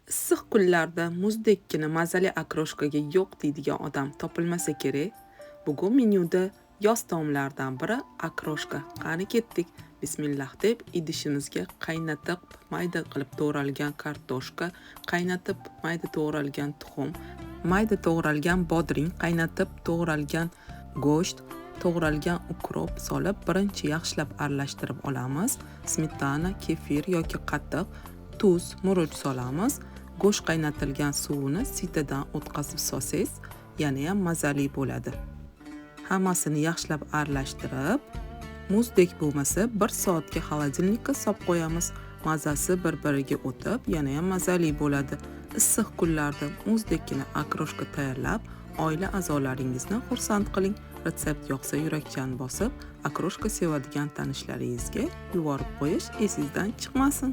Issiq kunlarda muzdekkina mazali akroshkaga yo'q deydigan odam topilmasa kerak. Bugun menyuda yoz taomlaridan biri akroshka. Qani ketdik. Bismillah deb idishimizga qaynatib mayda qilib to'g'ralgan kartoshka, qaynatib mayda to'g'ralgan tuxum, mayda to'g'ralgan bodring, qaynatib to'g'ralgan go'sht, to'g'ralgan ukrop solib birinchi yaxshilab aralashtirib olamiz. Smetana, kefir yoki qatiq, tuz, murch solamiz. Go'sht qaynatilgan suvini sitadan o'tkazib solsangiz, yana ham mazali bo'ladi. Hammasini yaxshilab aralashtirib, muzdek bo'lmasa 1 soatga xolodilnikka solib qo'yamiz. Mazasi bir-biriga o'tib, yana ham mazali bo'ladi. Issiq kunlarda muzdekkina akroshka tayyorlab, oila a'zolaringizni xursand qiling. Retsept yoqsa yurakchan bosib, akroshka sevadigan tanishlaringizga yuborib qo'yish esingizdan chiqmasin.